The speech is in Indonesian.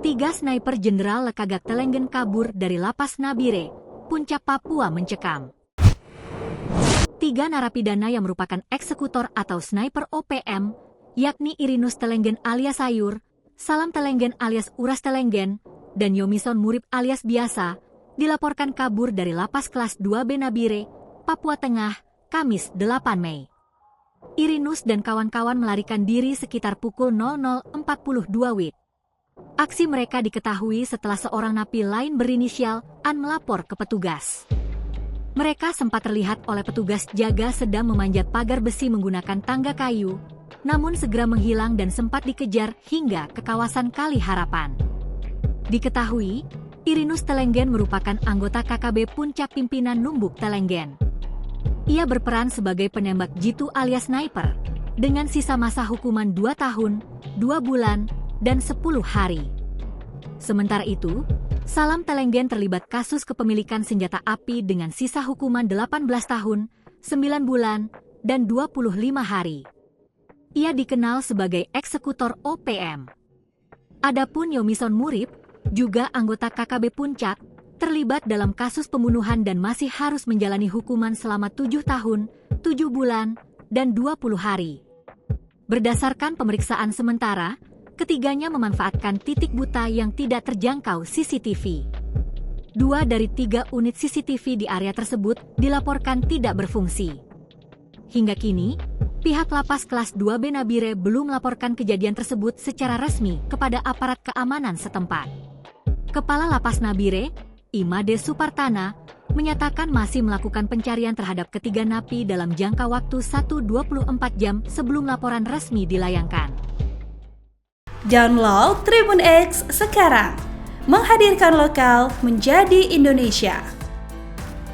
Tiga sniper Jenderal Lekagak Telenggen kabur dari Lapas Nabire, Puncak Papua mencekam. Tiga narapidana yang merupakan eksekutor atau sniper OPM, yakni Irinus Telenggen alias Sayur, Salam Telenggen alias Uras Telenggen, dan Yomison Murib alias Biasa, dilaporkan kabur dari Lapas Kelas 2B Nabire, Papua Tengah, Kamis 8 Mei. Irinus dan kawan-kawan melarikan diri sekitar pukul 00.42 WIB. Aksi mereka diketahui setelah seorang napi lain berinisial An melapor ke petugas. Mereka sempat terlihat oleh petugas jaga sedang memanjat pagar besi menggunakan tangga kayu, namun segera menghilang dan sempat dikejar hingga ke kawasan Kali Harapan. Diketahui, Irinus Telenggen merupakan anggota KKB Puncak Pimpinan Numbuk Telenggen. Ia berperan sebagai penembak jitu alias sniper, dengan sisa masa hukuman 2 tahun, 2 bulan, dan 10 hari. Sementara itu, Salam Telenggen terlibat kasus kepemilikan senjata api dengan sisa hukuman 18 tahun, 9 bulan, dan 25 hari. Ia dikenal sebagai eksekutor OPM. Adapun Yomison Murib, juga anggota KKB Puncak, terlibat dalam kasus pembunuhan dan masih harus menjalani hukuman selama 7 tahun, 7 bulan, dan 20 hari. Berdasarkan pemeriksaan sementara, ketiganya memanfaatkan titik buta yang tidak terjangkau CCTV. 2 dari 3 unit CCTV di area tersebut dilaporkan tidak berfungsi. Hingga kini, pihak Lapas Kelas 2B Nabire belum melaporkan kejadian tersebut secara resmi kepada aparat keamanan setempat. Kepala Lapas Nabire, Imade Supartana, menyatakan masih melakukan pencarian terhadap ketiga napi dalam jangka waktu 1-24 jam sebelum laporan resmi dilayangkan. Download Tribun X sekarang, menghadirkan lokal menjadi Indonesia.